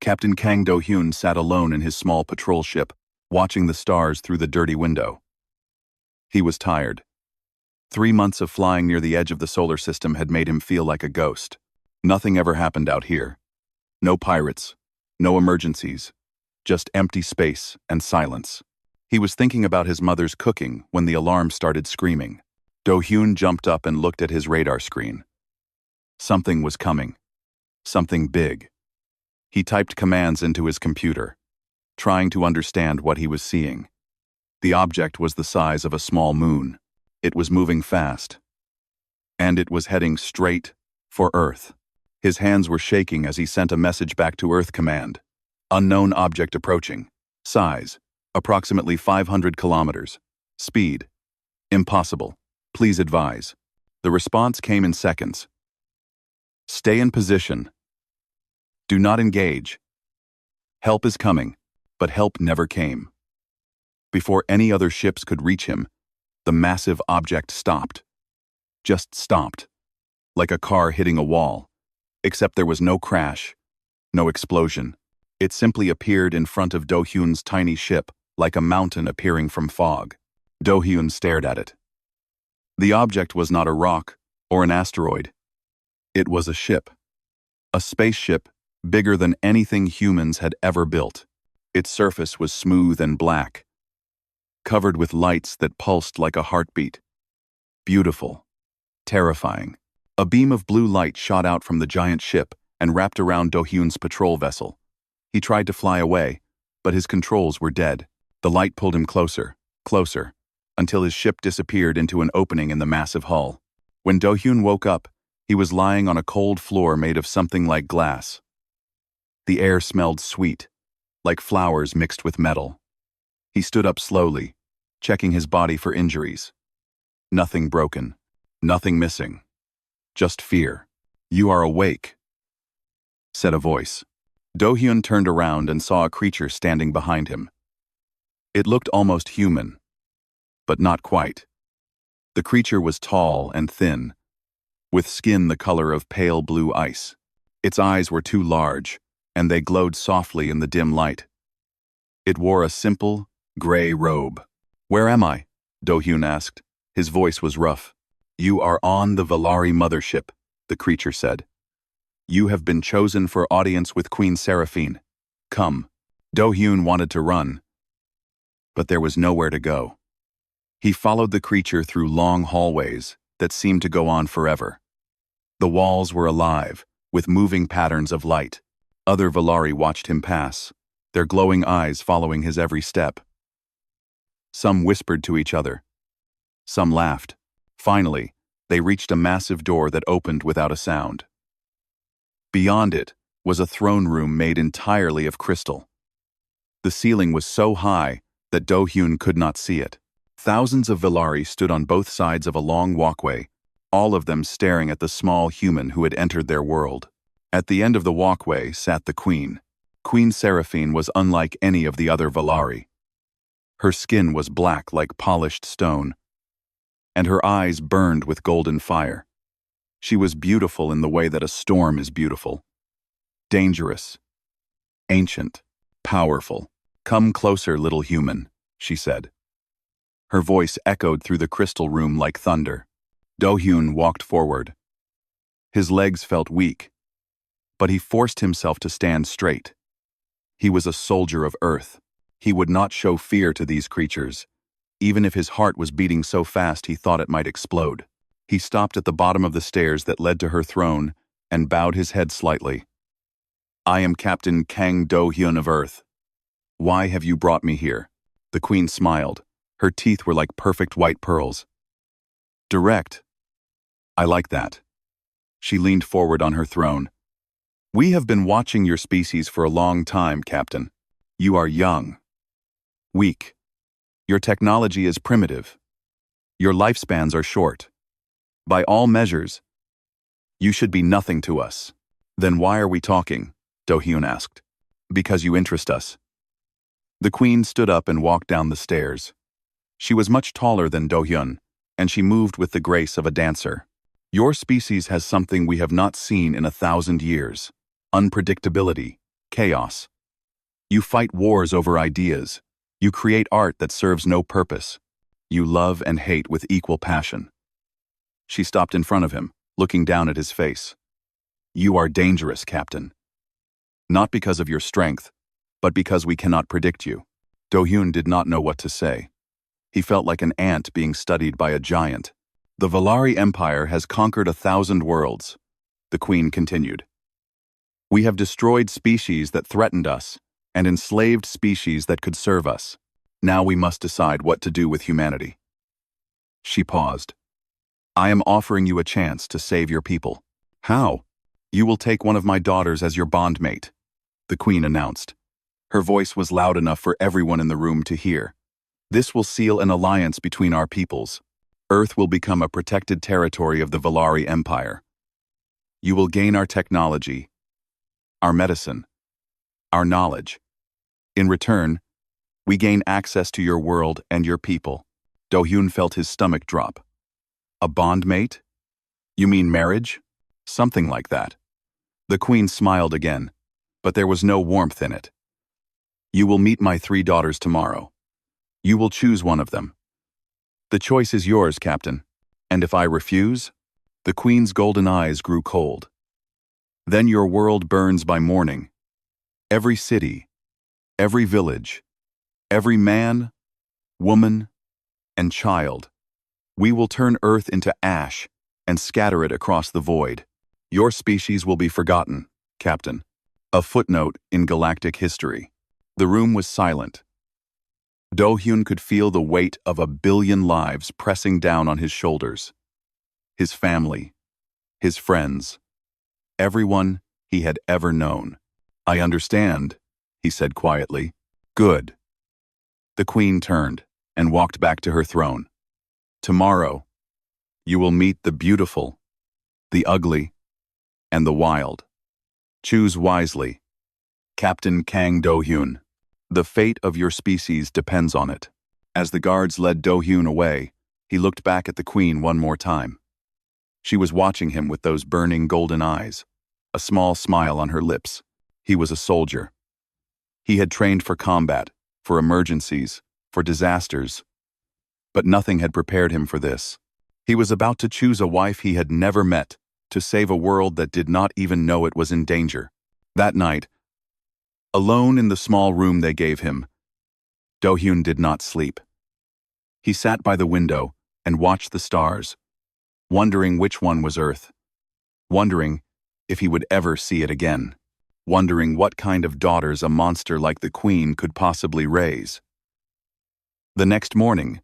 Captain Kang Do-hyun sat alone in his small patrol ship, watching the stars through the dirty window. He was tired. 3 months of flying near the edge of the solar system had made him feel like a ghost. Nothing ever happened out here. No pirates, no emergencies, just empty space and silence. He was thinking about his mother's cooking when the alarm started screaming. Do-hyun jumped up and looked at his radar screen. Something was coming. Something big. He typed commands into his computer, trying to understand what he was seeing. The object was the size of a small moon. It was moving fast. And it was heading straight for Earth. His hands were shaking as he sent a message back to Earth Command. Unknown object approaching. Size, approximately 500 kilometers. Speed, impossible. Please advise. The response came in seconds. Stay in position. Do not engage. Help is coming, but help never came. Before any other ships could reach him, the massive object stopped. Just stopped. Like a car hitting a wall. Except there was no crash, no explosion. It simply appeared in front of Do-hyun's tiny ship, like a mountain appearing from fog. Do-hyun stared at it. The object was not a rock or an asteroid. It was a ship. A spaceship bigger than anything humans had ever built. Its surface was smooth and black, covered with lights that pulsed like a heartbeat. Beautiful. Terrifying. A beam of blue light shot out from the giant ship and wrapped around Do-hyun's patrol vessel. He tried to fly away, but his controls were dead. The light pulled him closer, closer, until his ship disappeared into an opening in the massive hull. When Do-hyun woke up, he was lying on a cold floor made of something like glass. The air smelled sweet, like flowers mixed with metal. He stood up slowly, checking his body for injuries. Nothing broken, nothing missing. Just fear. You are awake, said a voice. Do-hyun turned around and saw a creature standing behind him. It looked almost human, but not quite. The creature was tall and thin, with skin the color of pale blue ice. Its eyes were too large, and they glowed softly in the dim light. It wore a simple, gray robe. Where am I? Do-hyun asked. His voice was rough. You are on the Valari mothership, the creature said. You have been chosen for audience with Queen Seraphine. Come. Do-hyun wanted to run, but there was nowhere to go. He followed the creature through long hallways that seemed to go on forever. The walls were alive, with moving patterns of light. Other Valari watched him pass, their glowing eyes following his every step. Some whispered to each other. Some laughed. Finally, they reached a massive door that opened without a sound. Beyond it was a throne room made entirely of crystal. The ceiling was so high that Do-hyun could not see it. Thousands of Valari stood on both sides of a long walkway, all of them staring at the small human who had entered their world. At the end of the walkway sat the queen. Queen Seraphine was unlike any of the other Valari. Her skin was black like polished stone, and her eyes burned with golden fire. She was beautiful in the way that a storm is beautiful. Dangerous, ancient, powerful. Come closer, little human, she said. Her voice echoed through the crystal room like thunder. Do-hyun walked forward. His legs felt weak, but he forced himself to stand straight. He was a soldier of Earth. He would not show fear to these creatures, even if his heart was beating so fast he thought it might explode. He stopped at the bottom of the stairs that led to her throne and bowed his head slightly. I am Captain Kang Do-hyun of Earth. Why have you brought me here? The queen smiled. Her teeth were like perfect white pearls. Direct. I like that. She leaned forward on her throne. We have been watching your species for a long time, Captain. You are young. Weak. Your technology is primitive. Your lifespans are short. By all measures, you should be nothing to us. Then why are we talking? Do-hyun asked. Because you interest us. The queen stood up and walked down the stairs. She was much taller than Do-hyun, and she moved with the grace of a dancer. Your species has something we have not seen in 1,000 years. Unpredictability. chaos. You fight wars over ideas. You create art that serves no purpose. You love and hate with equal passion. She stopped in front of him, looking down at his face. You are dangerous, Captain. Not because of your strength, but because we cannot predict you. Do-hyun did not know what to say. He felt like an ant being studied by a giant. The Valari Empire has conquered 1,000 worlds, the Queen continued. We have destroyed species that threatened us and enslaved species that could serve us. Now we must decide what to do with humanity. She paused. I am offering you a chance to save your people. How? You will take one of my daughters as your bondmate, the Queen announced. Her voice was loud enough for everyone in the room to hear. This will seal an alliance between our peoples. Earth will become a protected territory of the Valari Empire. You will gain our technology, our medicine, our knowledge. In return, we gain access to your world and your people. Do-hyun felt his stomach drop. A bondmate? You mean marriage? Something like that. The Queen smiled again, but there was no warmth in it. You will meet my 3 daughters tomorrow. You will choose one of them. The choice is yours, Captain. And if I refuse? The Queen's golden eyes grew cold. Then your world burns by morning. Every city, every village, every man, woman, and child. We will turn Earth into ash and scatter it across the void. Your species will be forgotten, Captain. A footnote in galactic history. The room was silent. Do-hyun could feel the weight of 1 billion lives pressing down on his shoulders. His family, his friends, everyone he had ever known. I understand, he said quietly. Good. The Queen turned and walked back to her throne. Tomorrow, you will meet the beautiful, the ugly, and the wild. Choose wisely. Captain Kang Do-hyun. The fate of your species depends on it. As the guards led Do-hyun away, he looked back at the Queen one more time. She was watching him with those burning golden eyes, a small smile on her lips. He was a soldier. He had trained for combat, for emergencies, for disasters. But nothing had prepared him for this. He was about to choose a wife he had never met, to save a world that did not even know it was in danger. That night, alone in the small room they gave him, Do-hyun did not sleep. He sat by the window and watched the stars, wondering which one was Earth, wondering if he would ever see it again, wondering what kind of daughters a monster like the Queen could possibly raise. The next morning,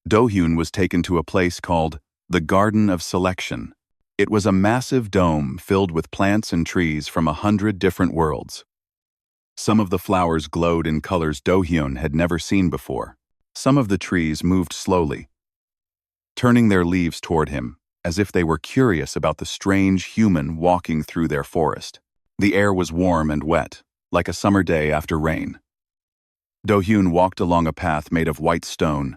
Do-hyun was taken to a place called the Garden of Selection. It was a massive dome filled with plants and trees from 100 different worlds. Some of the flowers glowed in colors Do-hyun had never seen before. Some of the trees moved slowly, turning their leaves toward him, as if they were curious about the strange human walking through their forest. The air was warm and wet, like a summer day after rain. Do-hyun walked along a path made of white stone,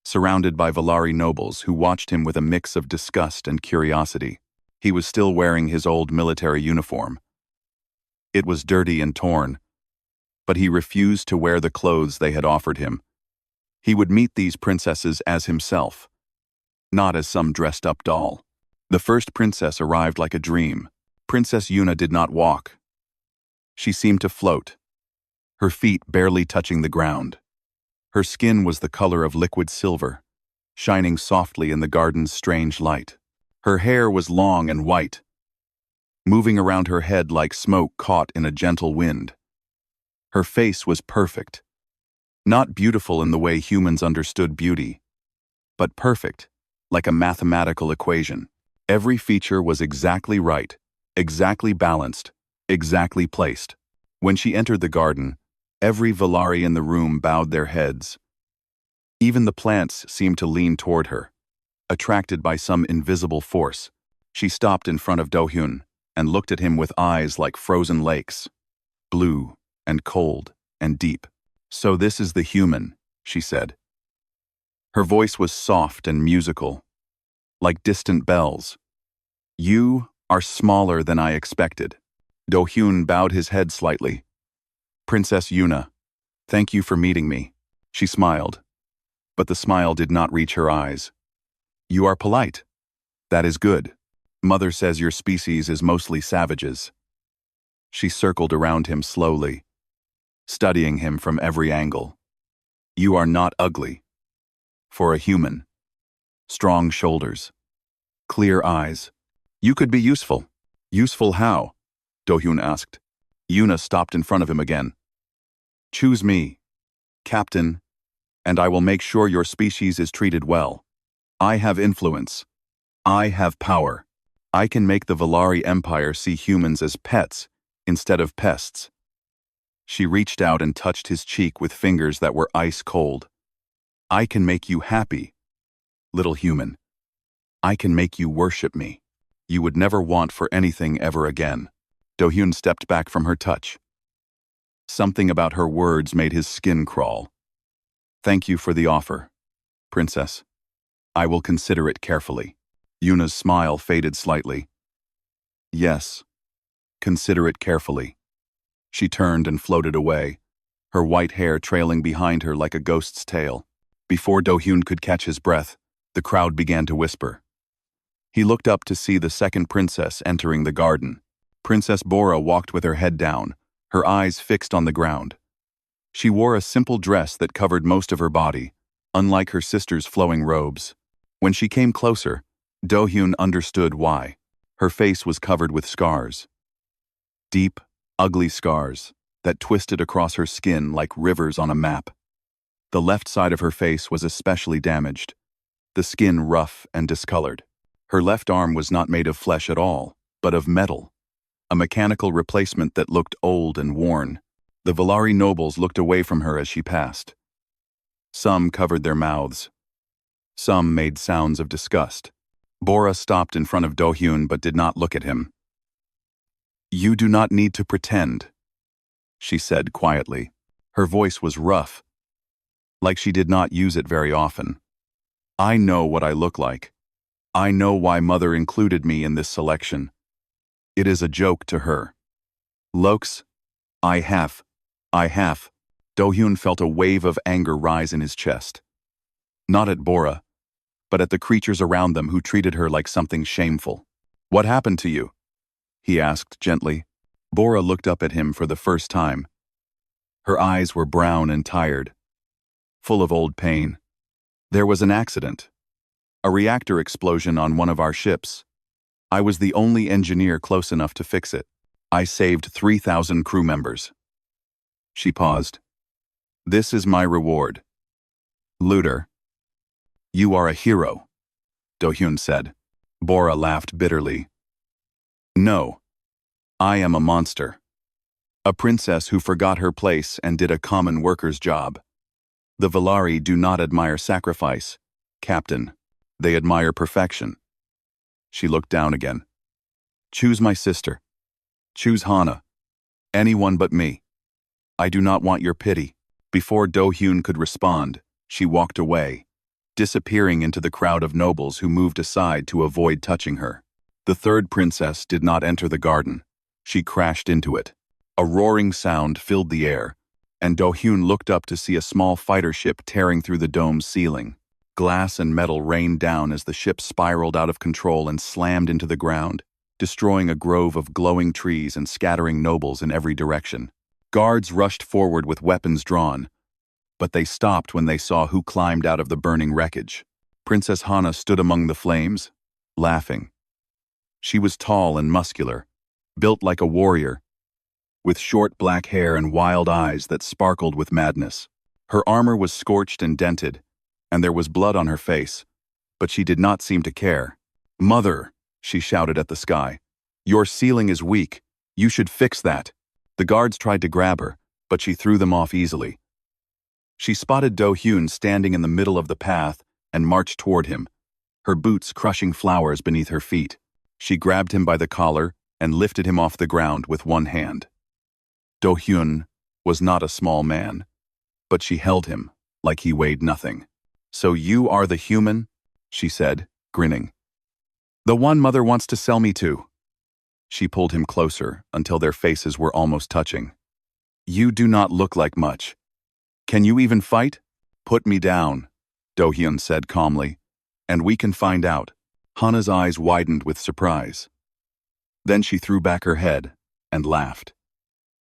surrounded by Valari nobles who watched him with a mix of disgust and curiosity. He was still wearing his old military uniform. It was dirty and torn, but he refused to wear the clothes they had offered him. He would meet these princesses as himself, not as some dressed-up doll. The first princess arrived like a dream. Princess Yuna did not walk. She seemed to float, her feet barely touching the ground. Her skin was the color of liquid silver, shining softly in the garden's strange light. Her hair was long and white, moving around her head like smoke caught in a gentle wind. Her face was perfect, not beautiful in the way humans understood beauty, but perfect, like a mathematical equation. Every feature was exactly right, exactly balanced, exactly placed. When she entered the garden, every Valari in the room bowed their heads. Even the plants seemed to lean toward her, attracted by some invisible force. She stopped in front of Do-hyun and looked at him with eyes like frozen lakes, blue and cold and deep. So this is the human, she said. Her voice was soft and musical, like distant bells. You are smaller than I expected. Do-hyun bowed his head slightly, Princess Yuna, thank you for meeting me. She smiled, but the smile did not reach her eyes. You are polite. That is good. Mother says your species is mostly savages. She circled around him slowly, studying him from every angle. You are not ugly. For a human. Strong shoulders. Clear eyes. You could be useful. Useful how? Do-hyun asked. Yuna stopped in front of him again. Choose me, Captain, and I will make sure your species is treated well. I have influence. I have power. I can make the Valari Empire see humans as pets instead of pests. She reached out and touched his cheek with fingers that were ice cold. I can make you happy, little human. I can make you worship me. You would never want for anything ever again. Do-hyun stepped back from her touch. Something about her words made his skin crawl. Thank you for the offer, Princess. I will consider it carefully. Yuna's smile faded slightly. Yes, consider it carefully. She turned and floated away, her white hair trailing behind her like a ghost's tail. Before Do-hyun could catch his breath, the crowd began to whisper. He looked up to see the second princess entering the garden. Princess Bora walked with her head down, her eyes fixed on the ground. She wore a simple dress that covered most of her body, unlike her sister's flowing robes. When she came closer, Do-hyun understood why. Her face was covered with scars. Deep, ugly scars that twisted across her skin like rivers on a map. The left side of her face was especially damaged, the skin rough and discolored. Her left arm was not made of flesh at all, but of metal, a mechanical replacement that looked old and worn. The Valari nobles looked away from her as she passed. Some covered their mouths. Some made sounds of disgust. Bora stopped in front of Do-hyun but did not look at him. You do not need to pretend, she said quietly. Her voice was rough, like she did not use it very often. I know what I look like. I know why Mother included me in this selection. It is a joke to her. Lokes, I have. Do-hyun felt a wave of anger rise in his chest. Not at Bora, but at the creatures around them who treated her like something shameful. What happened to you? He asked gently. Bora looked up at him for the first time. Her eyes were brown and tired, full of old pain. There was an accident. A reactor explosion on one of our ships. I was the only engineer close enough to fix it. I saved 3,000 crew members. She paused. This is my reward. Looter. You are a hero, Do-hyun said. Bora laughed bitterly. No. I am a monster. A princess who forgot her place and did a common worker's job. The Valari do not admire sacrifice, Captain. They admire perfection. She looked down again. Choose my sister. Choose Hana. Anyone but me. I do not want your pity. Before Do-hyun could respond, she walked away, disappearing into the crowd of nobles who moved aside to avoid touching her. The third princess did not enter the garden. She crashed into it. A roaring sound filled the air, and Do-hyun looked up to see a small fighter ship tearing through the dome's ceiling. Glass and metal rained down as the ship spiraled out of control and slammed into the ground, destroying a grove of glowing trees and scattering nobles in every direction. Guards rushed forward with weapons drawn, but they stopped when they saw who climbed out of the burning wreckage. Princess Hana stood among the flames, laughing. She was tall and muscular, built like a warrior, with short black hair and wild eyes that sparkled with madness. Her armor was scorched and dented, and there was blood on her face, but she did not seem to care. Mother, she shouted at the sky. Your ceiling is weak. You should fix that. The guards tried to grab her, but she threw them off easily. She spotted Do-hyun standing in the middle of the path and marched toward him, her boots crushing flowers beneath her feet. She grabbed him by the collar and lifted him off the ground with one hand. Do-hyun was not a small man, but she held him like he weighed nothing. So you are the human? She said, grinning. The one Mother wants to sell me to. She pulled him closer until their faces were almost touching. You do not look like much. Can you even fight? Put me down, Do-hyun said calmly, and we can find out. Hana's eyes widened with surprise. Then she threw back her head and laughed.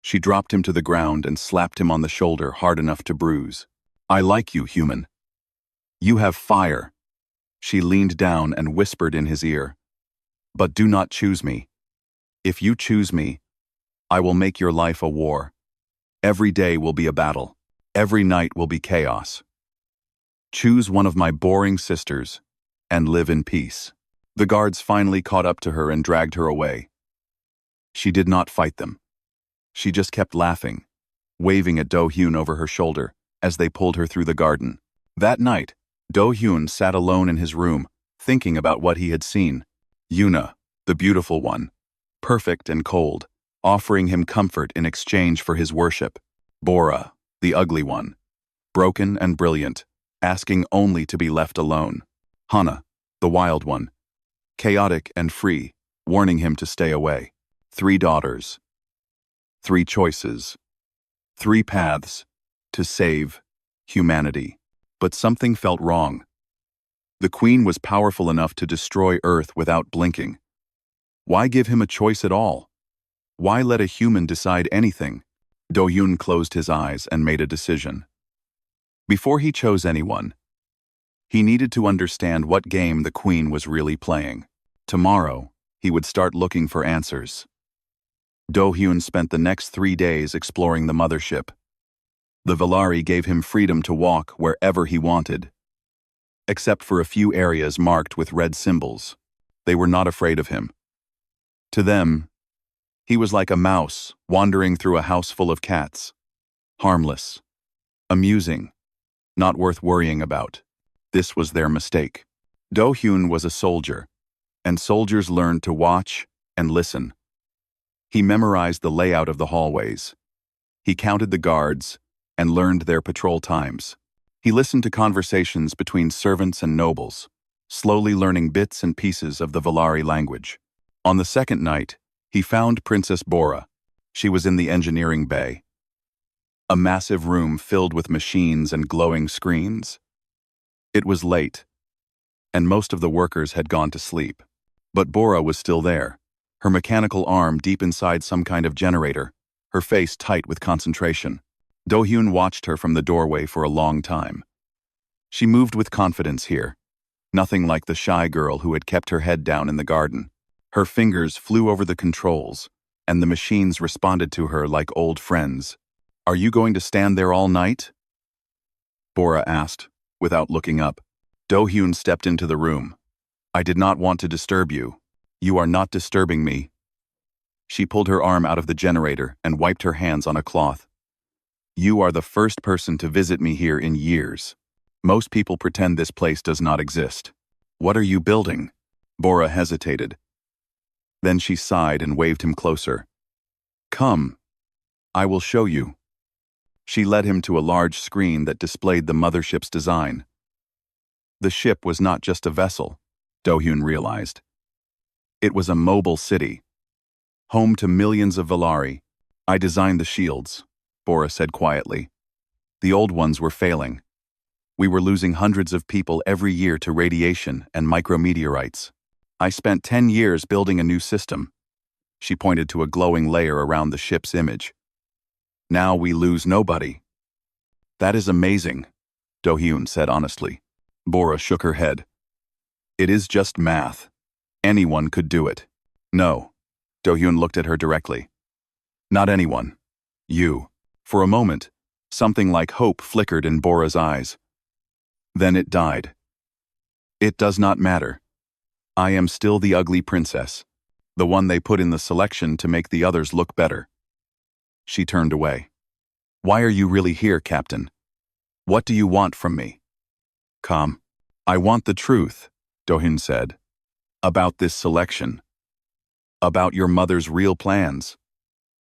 She dropped him to the ground and slapped him on the shoulder hard enough to bruise. I like you, human. You have fire. She leaned down and whispered in his ear. But do not choose me. If you choose me, I will make your life a war. Every day will be a battle. Every night will be chaos. Choose one of my boring sisters and live in peace. The guards finally caught up to her and dragged her away. She did not fight them. She just kept laughing, waving at Do-hyun over her shoulder as they pulled her through the garden. That night, Do-hyun sat alone in his room, thinking about what he had seen. Yuna, the beautiful one, perfect and cold, offering him comfort in exchange for his worship. Bora, the ugly one, broken and brilliant, asking only to be left alone. Hana, the wild one, chaotic and free, warning him to stay away. 3 daughters. 3 choices. 3 paths to save humanity. But something felt wrong. The queen was powerful enough to destroy Earth without blinking. Why give him a choice at all? Why let a human decide anything? Do-hyun closed his eyes and made a decision. Before he chose anyone, he needed to understand what game the queen was really playing. Tomorrow, he would start looking for answers. Do-hyun spent the next 3 days exploring the mothership. The Valari gave him freedom to walk wherever he wanted. Except for a few areas marked with red symbols, they were not afraid of him. To them, he was like a mouse wandering through a house full of cats. Harmless, amusing, not worth worrying about. This was their mistake. Do-hyun was a soldier, and soldiers learned to watch and listen. He memorized the layout of the hallways. He counted the guards and learned their patrol times. He listened to conversations between servants and nobles, slowly learning bits and pieces of the Valari language. On the second night, he found Princess Bora. She was in the engineering bay. A massive room filled with machines and glowing screens. It was late, and most of the workers had gone to sleep. But Bora was still there, her mechanical arm deep inside some kind of generator, her face tight with concentration. Do-hyun watched her from the doorway for a long time. She moved with confidence here, nothing like the shy girl who had kept her head down in the garden. Her fingers flew over the controls, and the machines responded to her like old friends. Are you going to stand there all night? Bora asked, without looking up. Do-hyun stepped into the room. I did not want to disturb you. You are not disturbing me. She pulled her arm out of the generator and wiped her hands on a cloth. You are the first person to visit me here in years. Most people pretend this place does not exist. What are you building? Bora hesitated. Then she sighed and waved him closer. Come. I will show you. She led him to a large screen that displayed the mothership's design. The ship was not just a vessel, Do-hyun realized. It was a mobile city. Home to millions of Valari. I designed the shields, Bora said quietly. The old ones were failing. We were losing hundreds of people every year to radiation and micrometeorites. I spent 10 years building a new system. She pointed to a glowing layer around the ship's image. Now we lose nobody. That is amazing, Do-hyun said honestly. Bora shook her head. It is just math. Anyone could do it. No. Do-hyun looked at her directly. Not anyone. You. For a moment, something like hope flickered in Bora's eyes. Then it died. It does not matter. I am still the ugly princess, the one they put in the selection to make the others look better. She turned away. Why are you really here, Captain? What do you want from me? Come. I want the truth, Do-hyun said. About this selection. About your mother's real plans.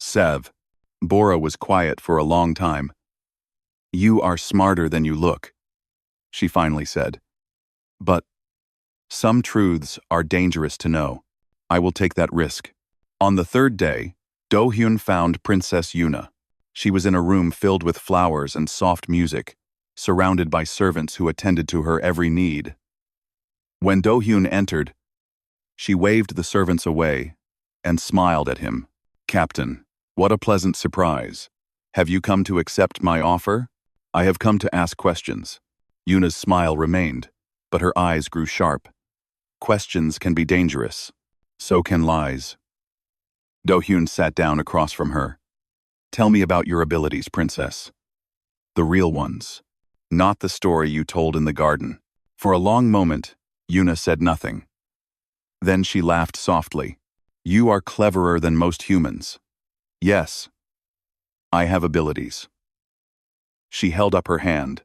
Sev. Bora was quiet for a long time. You are smarter than you look, she finally said. But some truths are dangerous to know. I will take that risk. On the third day, Do-hyun found Princess Yuna. She was in a room filled with flowers and soft music, surrounded by servants who attended to her every need. When Do-hyun entered, she waved the servants away and smiled at him. "Captain, what a pleasant surprise. Have you come to accept my offer?" "I have come to ask questions." Yuna's smile remained, but her eyes grew sharp. Questions can be dangerous. So can lies. Do-hyun sat down across from her. "Tell me about your abilities, princess. The real ones. Not the story you told in the garden." For a long moment, Yuna said nothing. Then she laughed softly. "You are cleverer than most humans." "Yes. I have abilities." She held up her hand,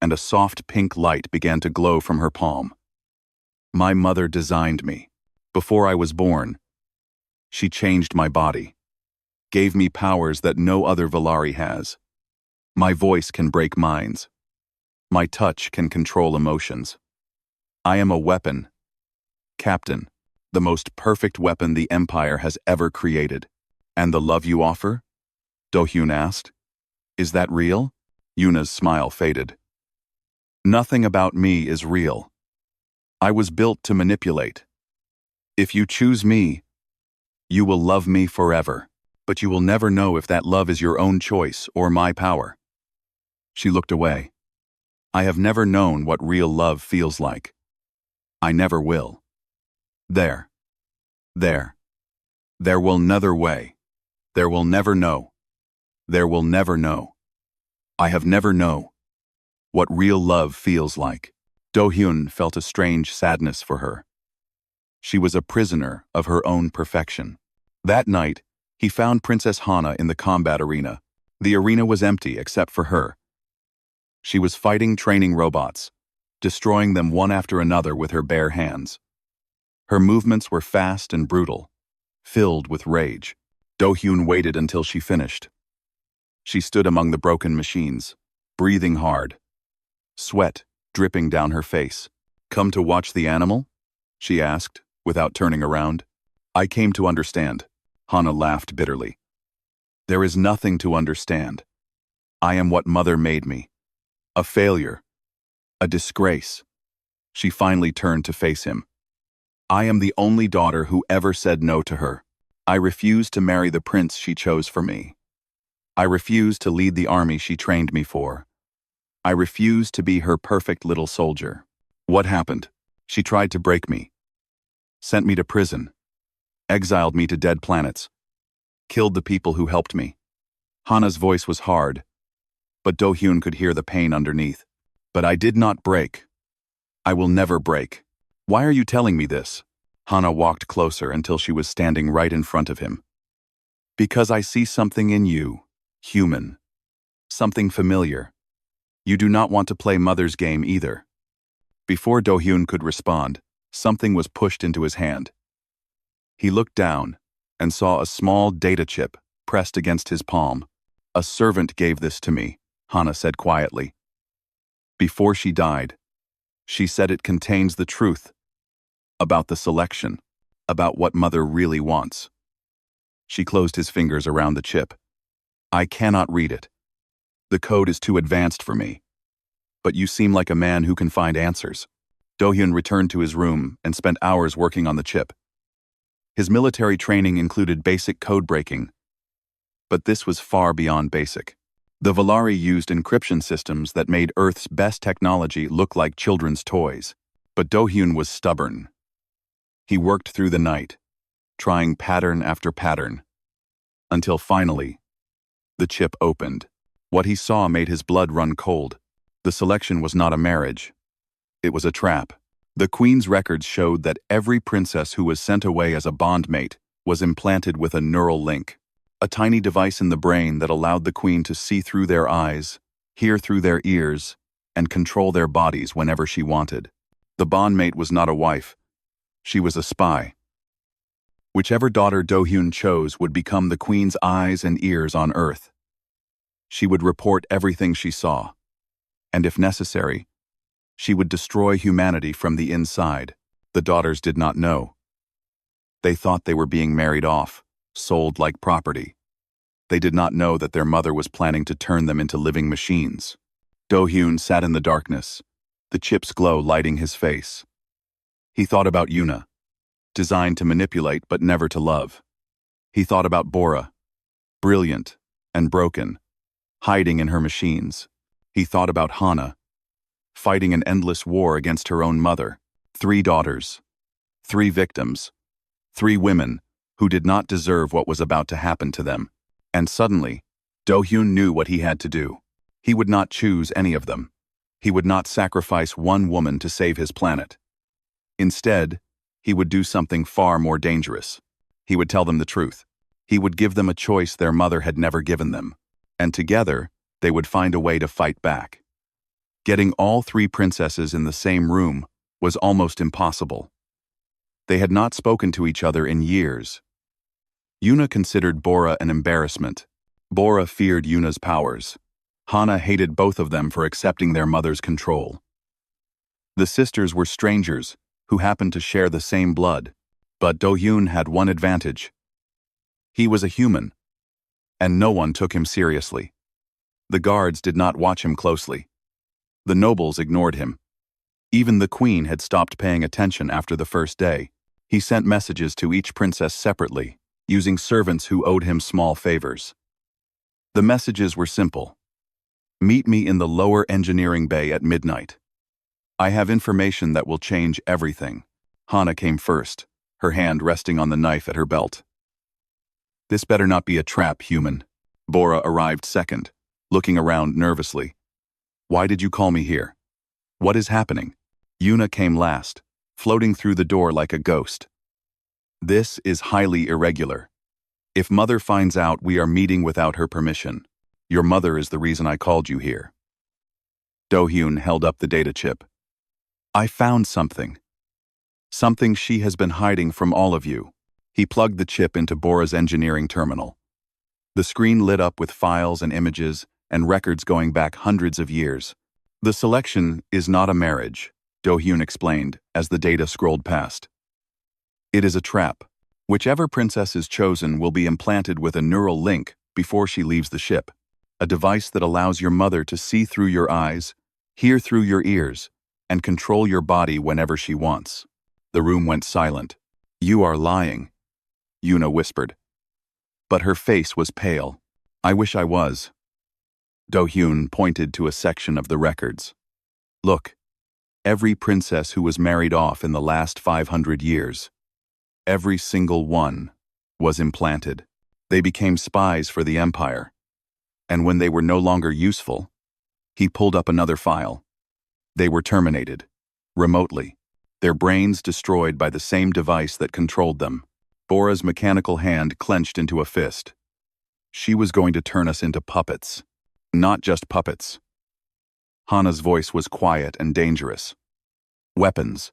and a soft pink light began to glow from her palm. "My mother designed me. Before I was born, she changed my body, gave me powers that no other Valari has. My voice can break minds. My touch can control emotions. I am a weapon. Captain, the most perfect weapon the Empire has ever created." "And the love you offer?" Do-hyun asked. "Is that real?" Yuna's smile faded. "Nothing about me is real. I was built to manipulate. If you choose me, you will love me forever, but you will never know if that love is your own choice or my power." She looked away. "I have never known what real love feels like. I never will. There. There will never way. There will never know. There will never know. I have never know what real love feels like." Do-hyun felt a strange sadness for her. She was a prisoner of her own perfection. That night, he found Princess Hana in the combat arena. The arena was empty except for her. She was fighting training robots, destroying them one after another with her bare hands. Her movements were fast and brutal, filled with rage. Do-hyun waited until she finished. She stood among the broken machines, breathing hard, sweat dripping down her face. "Come to watch the animal?" she asked, without turning around. "I came to understand." Hana laughed bitterly. "There is nothing to understand. I am what Mother made me. A failure. A disgrace." She finally turned to face him. "I am the only daughter who ever said no to her. I refuse to marry the prince she chose for me. I refuse to lead the army she trained me for. I refuse to be her perfect little soldier. What happened? She tried to break me, sent me to prison, exiled me to dead planets, killed the people who helped me." Hana's voice was hard, but Do-hyun could hear the pain underneath. "But I did not break. I will never break." "Why are you telling me this?" Hana walked closer until she was standing right in front of him. "Because I see something in you, human. Something familiar. You do not want to play Mother's game either." Before Do-hyun could respond, something was pushed into his hand. He looked down and saw a small data chip pressed against his palm. "A servant gave this to me," Hana said quietly. "Before she died, she said it contains the truth about the selection, about what Mother really wants." She closed his fingers around the chip. "I cannot read it. The code is too advanced for me. But you seem like a man who can find answers." Do-hyun returned to his room and spent hours working on the chip. His military training included basic code breaking, but this was far beyond basic. The Valari used encryption systems that made Earth's best technology look like children's toys. But Do-hyun was stubborn. He worked through the night, trying pattern after pattern, until finally, the chip opened. What he saw made his blood run cold. The selection was not a marriage. It was a trap. The Queen's records showed that every princess who was sent away as a bondmate was implanted with a neural link, a tiny device in the brain that allowed the Queen to see through their eyes, hear through their ears, and control their bodies whenever she wanted. The bondmate was not a wife. She was a spy. Whichever daughter Do-hyun chose would become the Queen's eyes and ears on Earth. She would report everything she saw, and if necessary, she would destroy humanity from the inside. The daughters did not know. They thought they were being married off, sold like property. They did not know that their mother was planning to turn them into living machines. Do-hyun sat in the darkness, the chip's glow lighting his face. He thought about Yuna, designed to manipulate but never to love. He thought about Bora, brilliant and broken, hiding in her machines. He thought about Hana, fighting an endless war against her own mother. 3 daughters, 3 victims, 3 women who did not deserve what was about to happen to them. And suddenly, Do-hyun knew what he had to do. He would not choose any of them. He would not sacrifice one woman to save his planet. Instead, he would do something far more dangerous. He would tell them the truth. He would give them a choice their mother had never given them. And together, they would find a way to fight back. Getting all 3 princesses in the same room was almost impossible. They had not spoken to each other in years. Yuna considered Bora an embarrassment. Bora feared Yuna's powers. Hana hated both of them for accepting their mother's control. The sisters were strangers who happened to share the same blood, but Do-hyun had one advantage. He was a human, and no one took him seriously. The guards did not watch him closely. The nobles ignored him. Even the queen had stopped paying attention after the first day. He sent messages to each princess separately, using servants who owed him small favors. The messages were simple. Meet me in the lower engineering bay at midnight. I have information that will change everything. Hana came first, her hand resting on the knife at her belt. This better not be a trap, human. Bora arrived second, looking around nervously. Why did you call me here? What is happening? Yuna came last, floating through the door like a ghost. This is highly irregular. If Mother finds out we are meeting without her permission, your mother is the reason I called you here. Do-hyun held up the data chip. I found something. Something she has been hiding from all of you. He plugged the chip into Bora's engineering terminal. The screen lit up with files and images and records going back hundreds of years. The selection is not a marriage, Do-hyun explained as the data scrolled past. It is a trap. Whichever princess is chosen will be implanted with a neural link before she leaves the ship, a device that allows your mother to see through your eyes, hear through your ears, and control your body whenever she wants. The room went silent. You are lying, Yuna whispered. But her face was pale. I wish I was. Do-hyun pointed to a section of the records. Look, every princess who was married off in the last 500 years, every single one, was implanted. They became spies for the Empire. And when they were no longer useful, he pulled up another file. They were terminated, remotely, their brains destroyed by the same device that controlled them. Bora's mechanical hand clenched into a fist. She was going to turn us into puppets. Not just puppets. Hana's voice was quiet and dangerous. Weapons.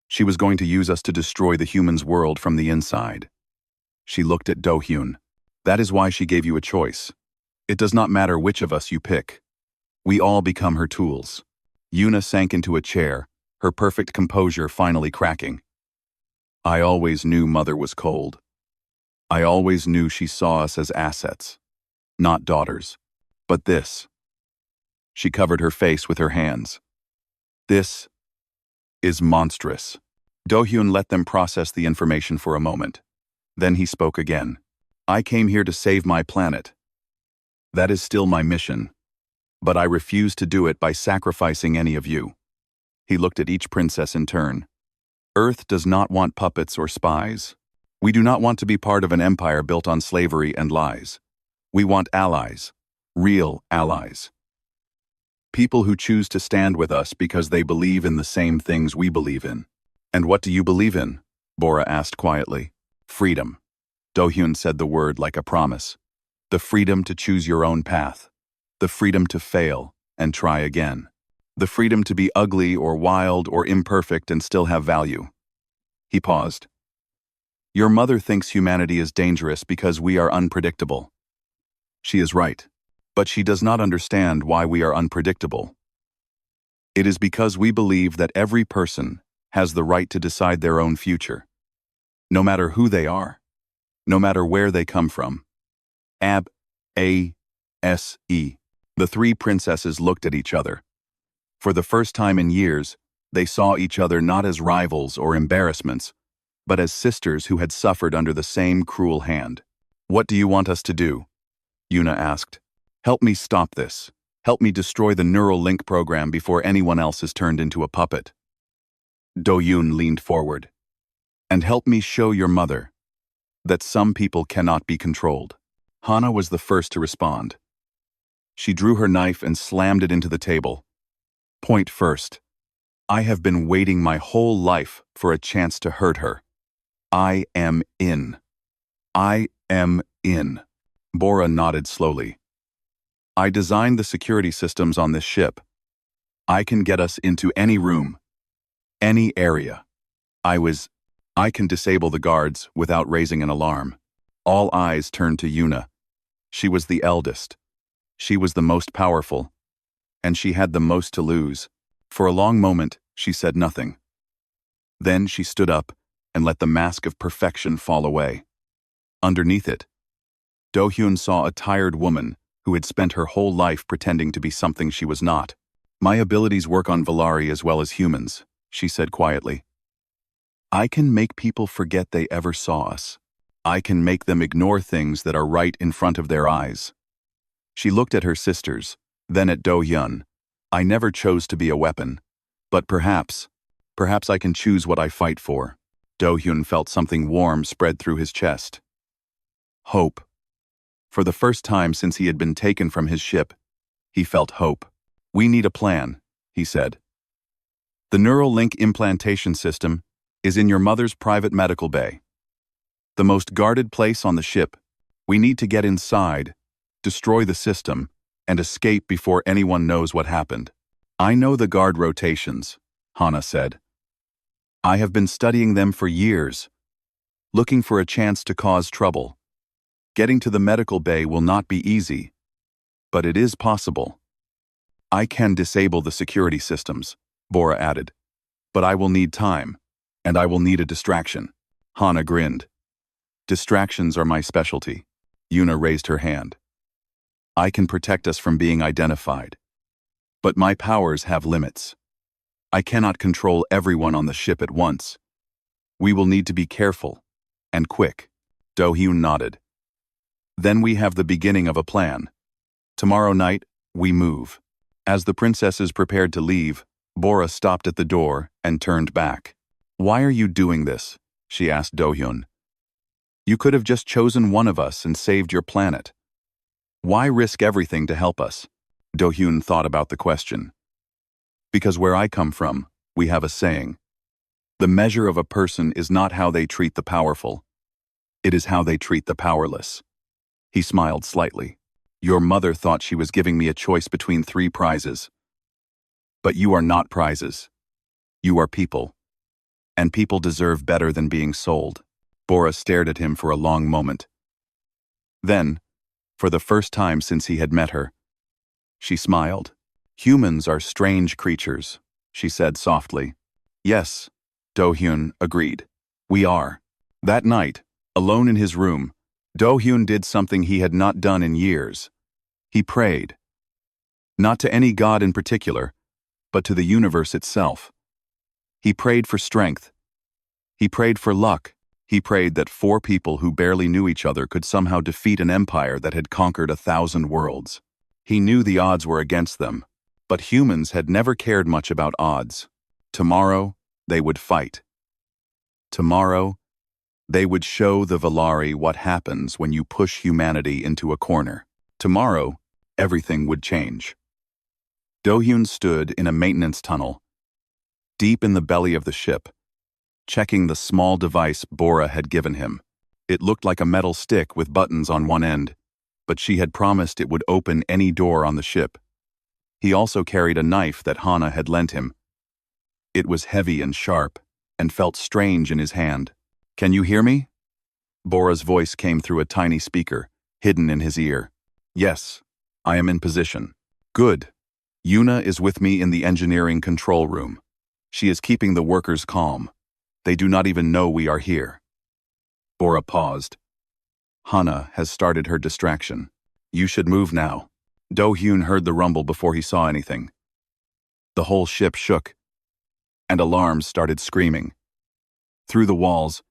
She was going to use us to destroy the humans' world from the inside. She looked at Do-hyun. That is why she gave you a choice. It does not matter which of us you pick. We all become her tools. Yuna sank into a chair, her perfect composure finally cracking. I always knew Mother was cold. I always knew she saw us as assets, not daughters. But this. She covered her face with her hands. This is monstrous. Do-hyun let them process the information for a moment. Then he spoke again. I came here to save my planet. That is still my mission. But I refuse to do it by sacrificing any of you. He looked at each princess in turn. Earth does not want puppets or spies. We do not want to be part of an empire built on slavery and lies. We want allies. Real allies. People who choose to stand with us because they believe in the same things we believe in. And what do you believe in? Bora asked quietly. Freedom. Do-hyun said the word like a promise. The freedom to choose your own path. The freedom to fail and try again. The freedom to be ugly or wild or imperfect and still have value. He paused. Your mother thinks humanity is dangerous because we are unpredictable. She is right. But she does not understand why we are unpredictable. It is because we believe that every person has the right to decide their own future, no matter who they are, no matter where they come from. A-S-E. The three princesses looked at each other. For the first time in years, they saw each other not as rivals or embarrassments, but as sisters who had suffered under the same cruel hand. "What do you want us to do?" Yuna asked. "Help me stop this. Help me destroy the neural link program before anyone else is turned into a puppet." Do-Yoon leaned forward. "And help me show your mother that some people cannot be controlled." Hana was the first to respond. She drew her knife and slammed it into the table. "Point first. I have been waiting my whole life for a chance to hurt her. I am in. I am in." Bora nodded slowly. "I designed the security systems on this ship. I can get us into any room, any area. I can disable the guards without raising an alarm." All eyes turned to Yuna. She was the eldest. She was the most powerful. And she had the most to lose. For a long moment, she said nothing. Then she stood up and let the mask of perfection fall away. Underneath it, Do-Hyun saw a tired woman who had spent her whole life pretending to be something she was not. "My abilities work on Valari as well as humans," she said quietly. "I can make people forget they ever saw us. I can make them ignore things that are right in front of their eyes." She looked at her sisters, then at Do-Hyun. "I never chose to be a weapon, but perhaps I can choose what I fight for." Do-Hyun felt something warm spread through his chest. Hope. For the first time since he had been taken from his ship, he felt hope. "We need a plan," he said. "The neural link implantation system is in your mother's private medical bay. The most guarded place on the ship. We need to get inside, destroy the system, and escape before anyone knows what happened." "I know the guard rotations," Hana said. "I have been studying them for years, looking for a chance to cause trouble. Getting to the medical bay will not be easy, but it is possible." "I can disable the security systems," Bora added, "but I will need time, and I will need a distraction." Hana grinned. "Distractions are my specialty." Yuna raised her hand. "I can protect us from being identified. But my powers have limits. I cannot control everyone on the ship at once. We will need to be careful, and quick." Do-Hyun nodded. "Then we have the beginning of a plan. Tomorrow night, we move." As the princesses prepared to leave, Bora stopped at the door and turned back. "Why are you doing this?" she asked Do-Hyun. "You could have just chosen one of us and saved your planet. Why risk everything to help us?" Do-Hyun thought about the question. "Because where I come from, we have a saying. The measure of a person is not how they treat the powerful. It is how they treat the powerless." He smiled slightly. "Your mother thought she was giving me a choice between 3 prizes. But you are not prizes. You are people. And people deserve better than being sold." Bora stared at him for a long moment. Then, for the first time since he had met her, she smiled. "Humans are strange creatures," she said softly. "Yes," Do-Hyun agreed. "We are." That night, alone in his room, Do-Hyun did something he had not done in years. He prayed. Not to any god in particular, but to the universe itself. He prayed for strength. He prayed for luck. He prayed that 4 people who barely knew each other could somehow defeat an empire that had conquered 1,000 worlds. He knew the odds were against them, but humans had never cared much about odds. Tomorrow, they would fight. Tomorrow, they would show the Valari what happens when you push humanity into a corner. Tomorrow, everything would change. Do-Hyun stood in a maintenance tunnel, deep in the belly of the ship, checking the small device Bora had given him. It looked like a metal stick with buttons on one end, but she had promised it would open any door on the ship. He also carried a knife that Hana had lent him. It was heavy and sharp, and felt strange in his hand. "Can you hear me?" Bora's voice came through a tiny speaker, hidden in his ear. "Yes, I am in position." "Good. Yuna is with me in the engineering control room. She is keeping the workers calm. They do not even know we are here." Bora paused. Hana has started her distraction. You should move now. Do-hyun heard the rumble before he saw anything. The whole ship shook, and alarms started screaming. Through the walls,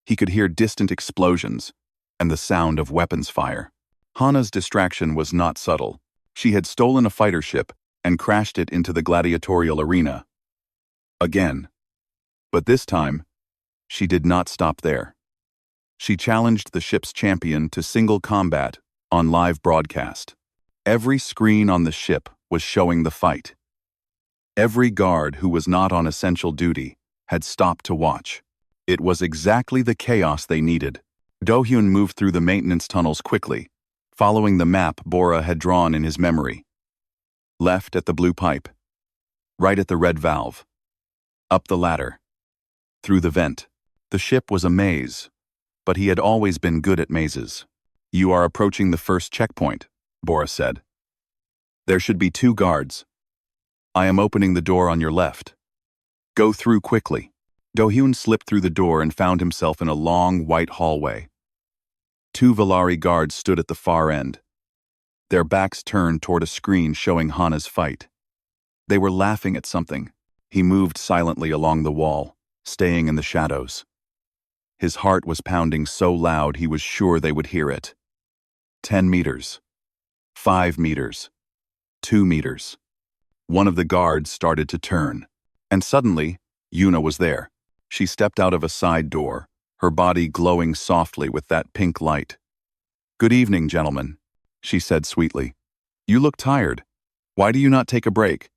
he could hear distant explosions and the sound of weapons fire. Hana's distraction was not subtle. She had stolen a fighter ship and crashed it into the gladiatorial arena. Again. But this time, she did not stop there. She challenged the ship's champion to single combat on live broadcast. Every screen on the ship was showing the fight. Every guard who was not on essential duty had stopped to watch. It was exactly the chaos they needed. Do-hyun moved through the maintenance tunnels quickly, following the map Bora had drawn in his memory. Left at the blue pipe. Right at the red valve. Up the ladder. Through the vent. The ship was a maze, but he had always been good at mazes. You are approaching the first checkpoint, Bora said. There should be 2 guards. I am opening the door on your left. Go through quickly. Do-hyun slipped through the door and found himself in a long, white hallway. 2 Valari guards stood at the far end, their backs turned toward a screen showing Hana's fight. They were laughing at something. He moved silently along the wall, staying in the shadows. His heart was pounding so loud he was sure they would hear it. 10 meters. 5 meters. 2 meters. One of the guards started to turn, and suddenly, Yuna was there. She stepped out of a side door, her body glowing softly with that pink light. "Good evening, gentlemen," she said sweetly. "You look tired. Why do you not take a break?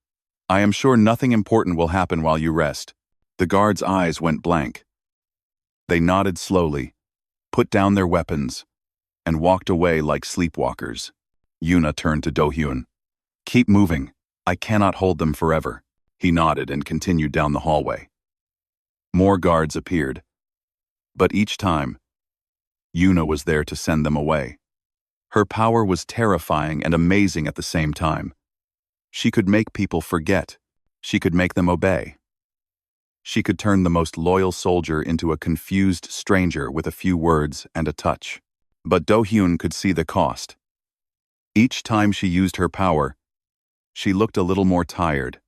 I am sure nothing important will happen while you rest." The guards' eyes went blank. They nodded slowly, put down their weapons, and walked away like sleepwalkers. Yuna turned to Do-hyun. "Keep moving. I cannot hold them forever." He nodded and continued down the hallway. More guards appeared. But each time, Yuna was there to send them away. Her power was terrifying and amazing at the same time. She could make people forget. She could make them obey. She could turn the most loyal soldier into a confused stranger with a few words and a touch. But Do-hyun could see the cost. Each time she used her power, she looked a little more tired.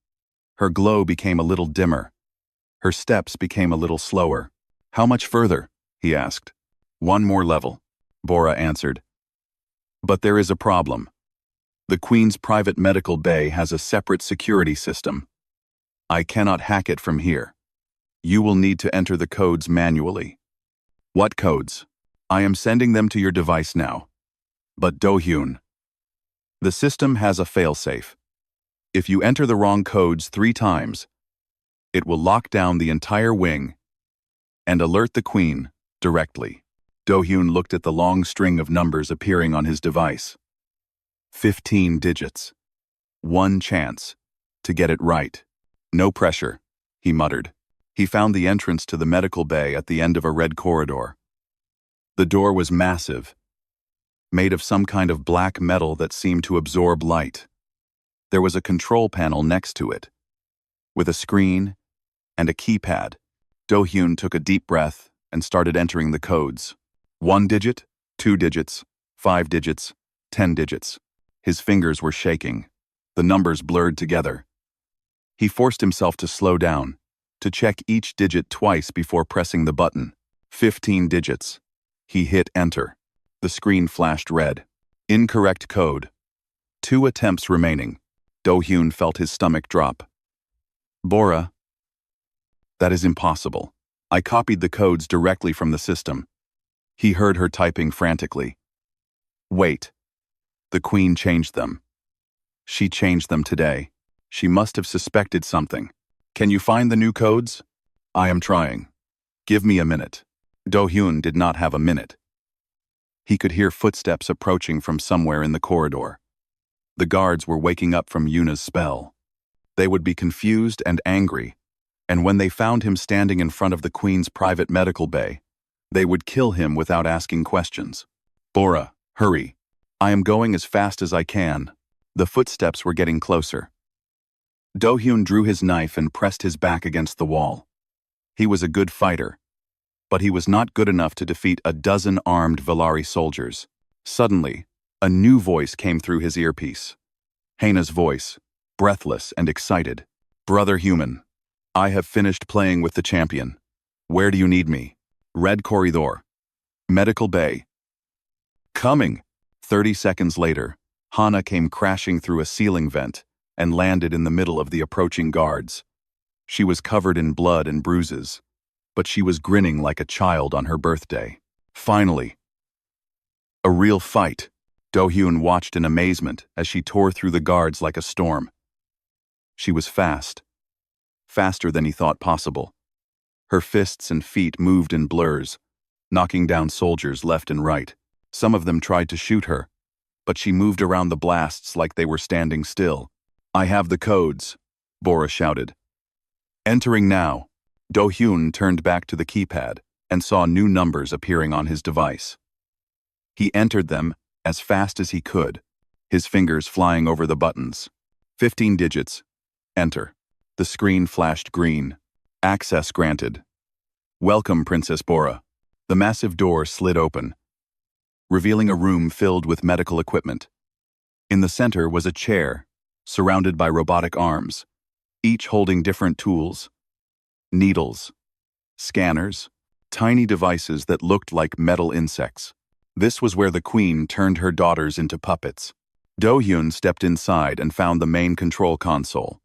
Her glow became a little dimmer. Her steps became a little slower. "How much further?" he asked. "1 more level," Bora answered. "But there is a problem. The Queen's private medical bay has a separate security system. I cannot hack it from here. You will need to enter the codes manually." "What codes?" "I am sending them to your device now." "But Do-hyun." "The system has a failsafe. If you enter the wrong codes 3 times, it will lock down the entire wing and alert the Queen directly." Do-hyun looked at the long string of numbers appearing on his device. 15 digits. 1 chance to get it right. "No pressure," he muttered. He found the entrance to the medical bay at the end of a red corridor. The door was massive, made of some kind of black metal that seemed to absorb light. There was a control panel next to it, with a screen and a keypad. Do-hyun took a deep breath and started entering the codes. 1 digit, 2 digits, 5 digits, 10 digits. His fingers were shaking. The numbers blurred together. He forced himself to slow down, to check each digit twice before pressing the button. 15 digits. He hit enter. The screen flashed red. Incorrect code. 2 attempts remaining. Do-hyun felt his stomach drop. "Bora, that is impossible. I copied the codes directly from the system." He heard her typing frantically. "Wait. The Queen changed them. She changed them today. She must have suspected something. Can you find the new codes?" "I am trying. Give me a minute." Do-hyun did not have a minute. He could hear footsteps approaching from somewhere in the corridor. The guards were waking up from Yuna's spell. They would be confused and angry, and when they found him standing in front of the Queen's private medical bay, they would kill him without asking questions. "Bora, hurry. I am going as fast as I can." The footsteps were getting closer. Do-hyun drew his knife and pressed his back against the wall. He was a good fighter, but he was not good enough to defeat a dozen armed Valari soldiers. Suddenly, A new voice came through his earpiece. Hana's voice, breathless and excited. "Brother human, I have finished playing with the champion. Where do you need me?" "Red corridor. Medical bay." "Coming." 30 seconds later, Hana came crashing through a ceiling vent and landed in the middle of the approaching guards. She was covered in blood and bruises, but she was grinning like a child on her birthday. Finally. A real fight. Do-hyun watched in amazement as she tore through the guards like a storm. She was fast. Faster than he thought possible. Her fists and feet moved in blurs, knocking down soldiers left and right. Some of them tried to shoot her, but she moved around the blasts like they were standing still. "I have the codes," Bora shouted. Entering now, Do-hyun turned back to the keypad and saw new numbers appearing on his device. He entered them as fast as he could, his fingers flying over the buttons. 15 digits. Enter. The screen flashed green. Access granted. "Welcome, Princess Bora." The massive door slid open, revealing a room filled with medical equipment. In the center was a chair, surrounded by robotic arms, each holding different tools. Needles, scanners, tiny devices that looked like metal insects. This was where the queen turned her daughters into puppets. Do-hyun stepped inside and found the main control console.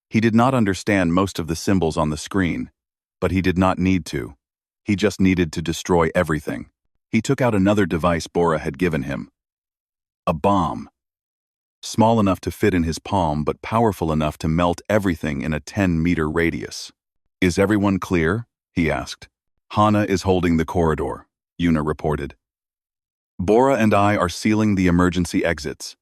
He did not understand most of the symbols on the screen, but he did not need to. He just needed to destroy everything. He took out another device Bora had given him. A bomb. Small enough to fit in his palm, but powerful enough to melt everything in a 10-meter radius. "Is everyone clear?" he asked. "Hana is holding the corridor," Yuna reported. "Bora and I are sealing the emergency exits.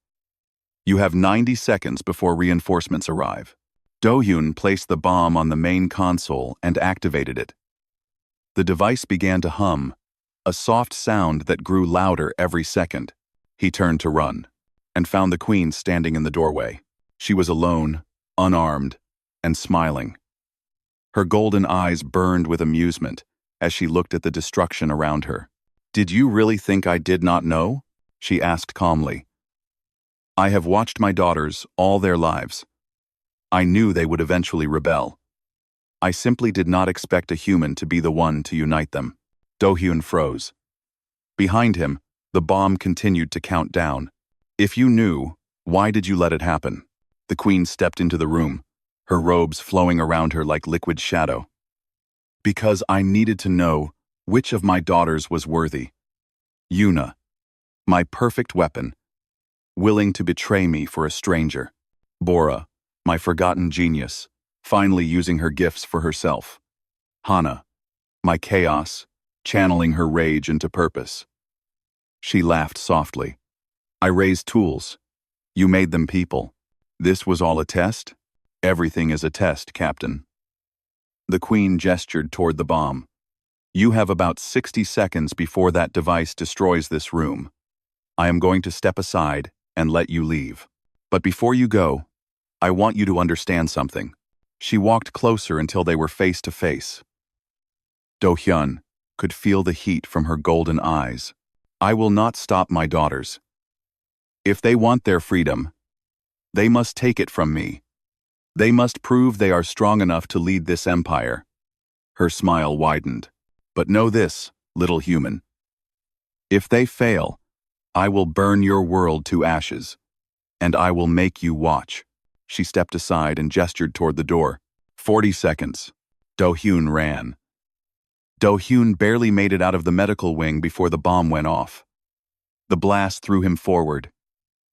You have 90 seconds before reinforcements arrive." Do-hyun placed the bomb on the main console and activated it. The device began to hum, a soft sound that grew louder every second. He turned to run, and found the queen standing in the doorway. She was alone, unarmed, and smiling. Her golden eyes burned with amusement as she looked at the destruction around her. "Did you really think I did not know?" she asked calmly. "I have watched my daughters all their lives. I knew they would eventually rebel. I simply did not expect a human to be the one to unite them." Do-hyun froze. Behind him, the bomb continued to count down. "If you knew, why did you let it happen?" The queen stepped into the room, her robes flowing around her like liquid shadow. "Because I needed to know which of my daughters was worthy. Yuna, my perfect weapon, willing to betray me for a stranger. Bora, my forgotten genius, finally using her gifts for herself. Hana, my chaos, channeling her rage into purpose." She laughed softly. "I raised tools. You made them people. This was all a test? Everything is a test, Captain." The queen gestured toward the bomb. "You have about 60 seconds before that device destroys this room. I am going to step aside and let you leave. But before you go, I want you to understand something." She walked closer until they were face to face. Do-hyun could feel the heat from her golden eyes. "I will not stop my daughters. If they want their freedom, they must take it from me. They must prove they are strong enough to lead this empire." Her smile widened. "But know this, little human. If they fail, I will burn your world to ashes, and I will make you watch." She stepped aside and gestured toward the door. 40 seconds. Do-hyun ran. Do-hyun barely made it out of the medical wing before the bomb went off. The blast threw him forward,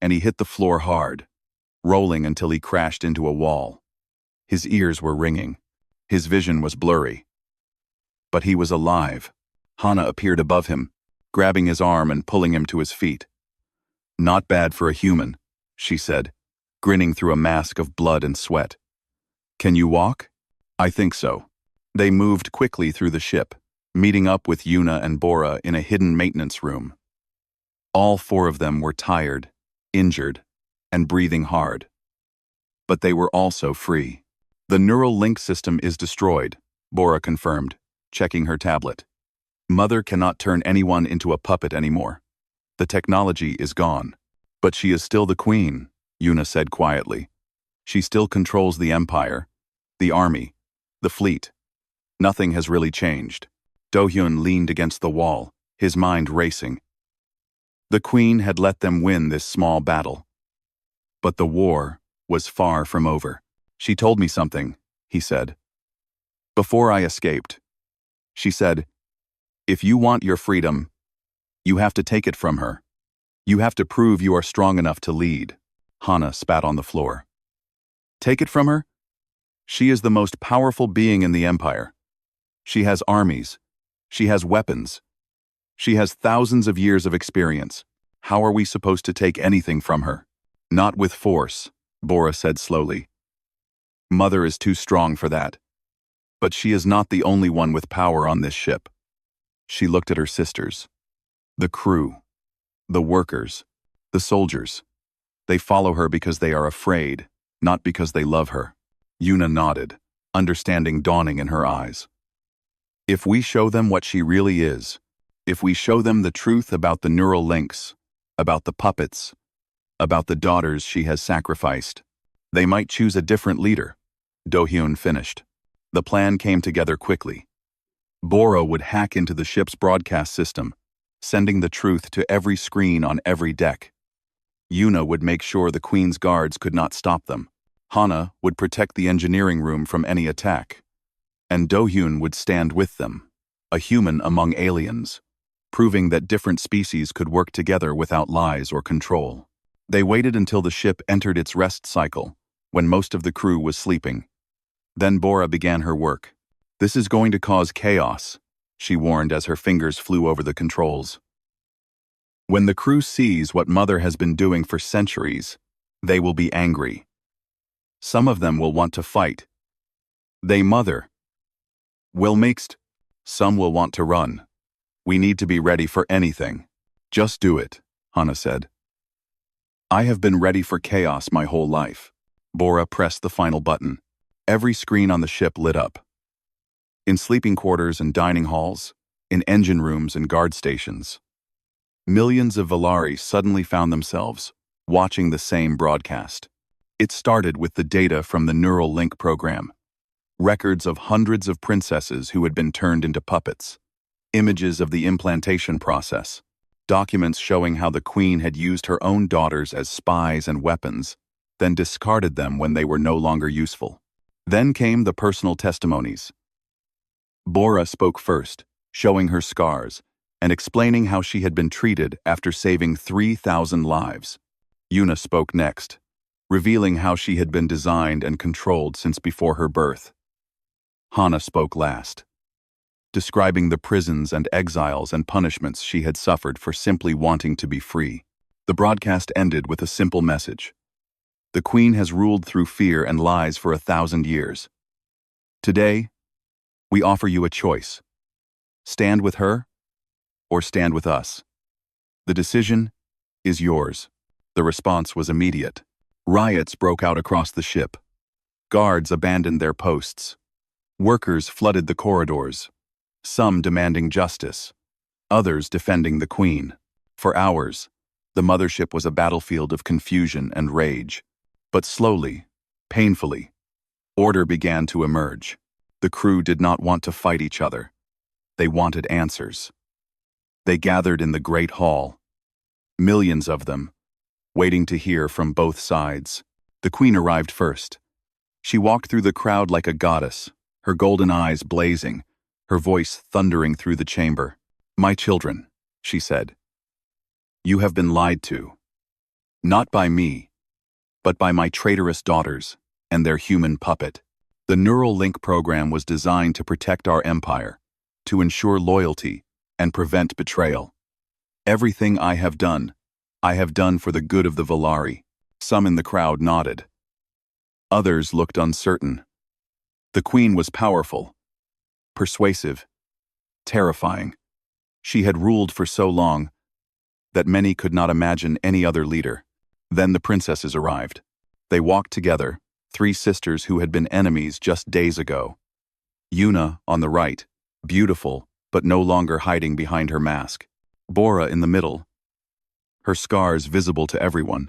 and he hit the floor hard, rolling until he crashed into a wall. His ears were ringing. His vision was blurry. But he was alive. Hana appeared above him, grabbing his arm and pulling him to his feet. "Not bad for a human," she said, grinning through a mask of blood and sweat. "Can you walk?" "I think so." They moved quickly through the ship, meeting up with Yuna and Bora in a hidden maintenance room. All four of them were tired, injured, and breathing hard. But they were also free. "The neural link system is destroyed," Bora confirmed, checking her tablet. "Mother cannot turn anyone into a puppet anymore. The technology is gone." But she is still the queen, Yuna said quietly. She still controls the empire, the army, the fleet. Nothing has really changed. Do-hyun leaned against the wall, his mind racing. The queen had let them win this small battle. But the war was far from over. She told me something, he said. Before I escaped, she said, if you want your freedom, you have to take it from her. You have to prove you are strong enough to lead. Hana spat on the floor. Take it from her? She is the most powerful being in the empire. She has armies. She has weapons. She has thousands of years of experience. How are we supposed to take anything from her? Not with force, Bora said slowly. Mother is too strong for that. But she is not the only one with power on this ship. She looked at her sisters. The crew. The workers. The soldiers. They follow her because they are afraid, not because they love her. Yuna nodded, understanding dawning in her eyes. If we show them what she really is, if we show them the truth about the neural links, about the puppets, about the daughters she has sacrificed, they might choose a different leader, Do-hyun finished. The plan came together quickly. Bora would hack into the ship's broadcast system, sending the truth to every screen on every deck. Yuna would make sure the Queen's guards could not stop them. Hana would protect the engineering room from any attack. And Do-hyun would stand with them, a human among aliens, proving that different species could work together without lies or control. They waited until the ship entered its rest cycle, when most of the crew was sleeping. Then Bora began her work. This is going to cause chaos, she warned as her fingers flew over the controls. When the crew sees what Mother has been doing for centuries, they will be angry. Some of them will want to fight. They Mother will mixed. Some will want to run. We need to be ready for anything. Just do it, Hana said. I have been ready for chaos my whole life. Bora pressed the final button. Every screen on the ship lit up. In sleeping quarters and dining halls, in engine rooms and guard stations, millions of Valari suddenly found themselves watching the same broadcast. It started with the data from the Neural Link program. Records of hundreds of princesses who had been turned into puppets. Images of the implantation process. Documents showing how the Queen had used her own daughters as spies and weapons, then discarded them when they were no longer useful. Then came the personal testimonies. Bora spoke first, showing her scars, and explaining how she had been treated after saving 3,000 lives. Yuna spoke next, revealing how she had been designed and controlled since before her birth. Hana spoke last, describing the prisons and exiles and punishments she had suffered for simply wanting to be free. The broadcast ended with a simple message. The Queen has ruled through fear and lies for 1,000 years. Today, we offer you a choice. Stand with her, or stand with us. The decision is yours. The response was immediate. Riots broke out across the ship. Guards abandoned their posts. Workers flooded the corridors, some demanding justice, others defending the Queen. For hours, the mothership was a battlefield of confusion and rage. But slowly, painfully, order began to emerge. The crew did not want to fight each other. They wanted answers. They gathered in the Great Hall, millions of them, waiting to hear from both sides. The Queen arrived first. She walked through the crowd like a goddess, her golden eyes blazing, her voice thundering through the chamber. My children, she said, you have been lied to. Not by me, but by my traitorous daughters and their human puppet. The Neural Link program was designed to protect our empire, to ensure loyalty and prevent betrayal. Everything I have done for the good of the Valari. Some in the crowd nodded. Others looked uncertain. The Queen was powerful, persuasive, terrifying. She had ruled for so long that many could not imagine any other leader. Then the princesses arrived. They walked together, 3 sisters who had been enemies just days ago. Yuna on the right, beautiful, but no longer hiding behind her mask. Bora in the middle, her scars visible to everyone,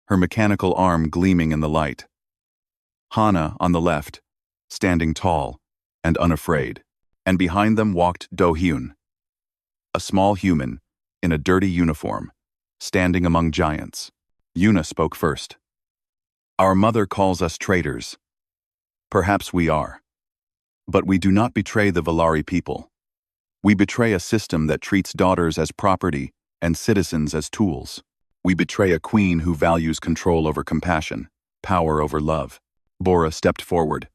her mechanical arm gleaming in the light. Hana on the left, standing tall and unafraid, and behind them walked Do-hyun, a small human in a dirty uniform, standing among giants. Yuna spoke first. Our mother calls us traitors. Perhaps we are. But we do not betray the Valari people. We betray a system that treats daughters as property and citizens as tools. We betray a queen who values control over compassion, power over love. Bora stepped forward.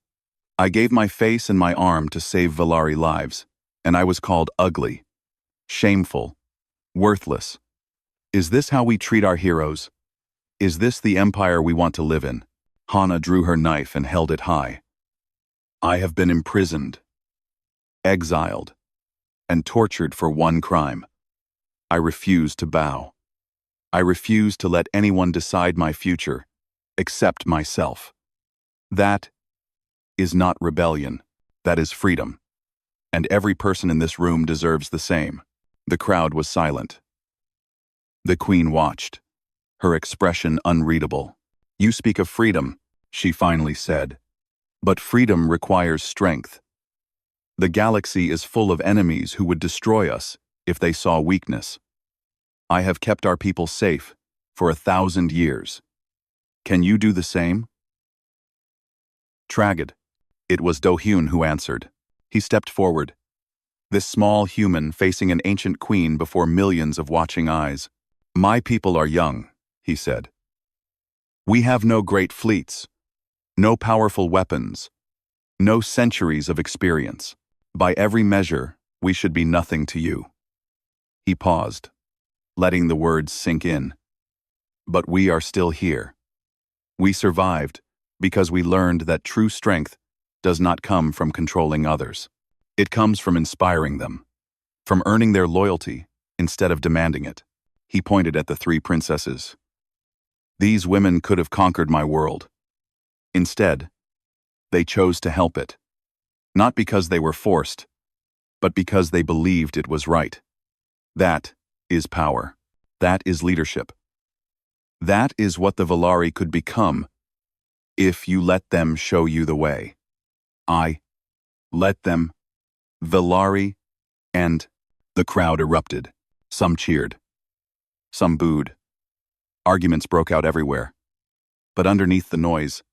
I gave my face and my arm to save Valari lives, and I was called ugly, shameful, worthless. Is this how we treat our heroes? Is this the empire we want to live in? Hana drew her knife and held it high. I have been imprisoned, exiled, and tortured for one crime. I refuse to bow. I refuse to let anyone decide my future, except myself. That is not rebellion. That is freedom. And every person in this room deserves the same. The crowd was silent. The queen watched, her expression unreadable. You speak of freedom, she finally said. But freedom requires strength. The galaxy is full of enemies who would destroy us if they saw weakness. I have kept our people safe for 1,000 years. Can you do the same? Traged. It was Do-hyun who answered. He stepped forward. This small human facing an ancient queen before millions of watching eyes. My people are young, he said. We have no great fleets, no powerful weapons, no centuries of experience. By every measure, we should be nothing to you. He paused, letting the words sink in. But we are still here. We survived because we learned that true strength does not come from controlling others. It comes from inspiring them, from earning their loyalty instead of demanding it. He pointed at the three princesses. These women could have conquered my world. Instead, they chose to help it. Not because they were forced, but because they believed it was right. That is power. That is leadership. That is what the Valari could become if you let them show you the way. Let them. Valari, and the crowd erupted. Some cheered. Some booed. Arguments broke out everywhere. But underneath the noise,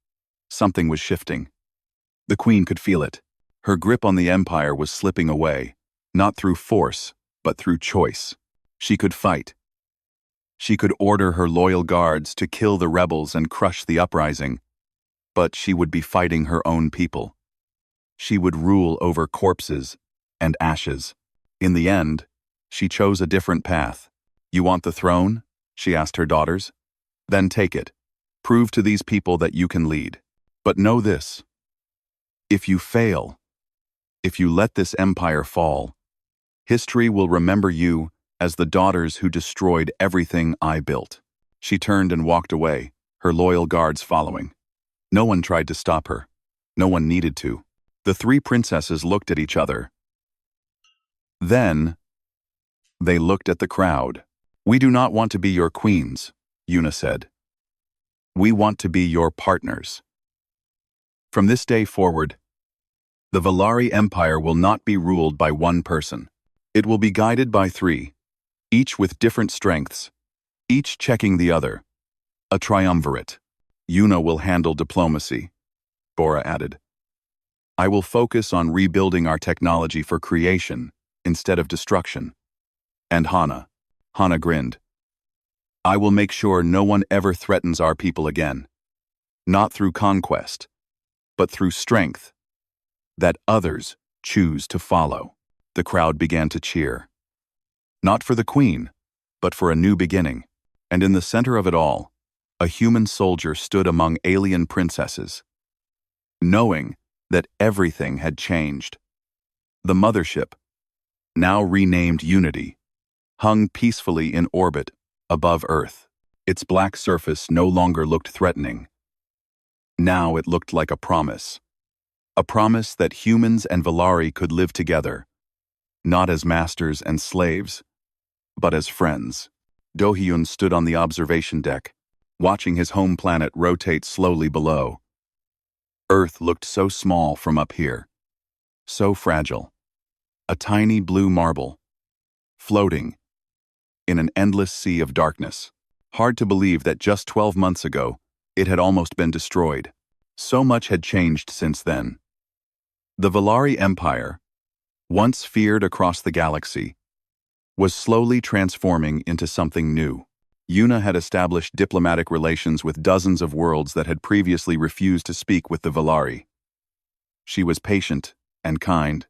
something was shifting. The queen could feel it. Her grip on the empire was slipping away, not through force, but through choice. She could fight. She could order her loyal guards to kill the rebels and crush the uprising, but she would be fighting her own people. She would rule over corpses and ashes. In the end, she chose a different path. You want the throne? She asked her daughters. Then take it. Prove to these people that you can lead. But know this. If you fail, if you let this empire fall, history will remember you as the daughters who destroyed everything I built. She turned and walked away, her loyal guards following. No one tried to stop her. No one needed to. The three princesses looked at each other. Then, they looked at the crowd. We do not want to be your queens, Yuna said. We want to be your partners. From this day forward, the Valari Empire will not be ruled by one person. It will be guided by three, each with different strengths, each checking the other. A triumvirate. Yuna will handle diplomacy, Bora added. I will focus on rebuilding our technology for creation instead of destruction. And Hana grinned. I will make sure no one ever threatens our people again. Not through conquest, but through strength that others choose to follow. The crowd began to cheer. Not for the queen, but for a new beginning. And in the center of it all, a human soldier stood among alien princesses, knowing that everything had changed. The mothership, now renamed Unity, hung peacefully in orbit above Earth. Its black surface no longer looked threatening. Now it looked like a promise that humans and Valari could live together, not as masters and slaves, but as friends. Do-hyun stood on the observation deck, watching his home planet rotate slowly below. Earth looked so small from up here, so fragile. A tiny blue marble, floating in an endless sea of darkness. Hard to believe that just 12 months ago, it had almost been destroyed. So much had changed since then. The Valari Empire, once feared across the galaxy, was slowly transforming into something new. Yuna had established diplomatic relations with dozens of worlds that had previously refused to speak with the Valari. She was patient and kind.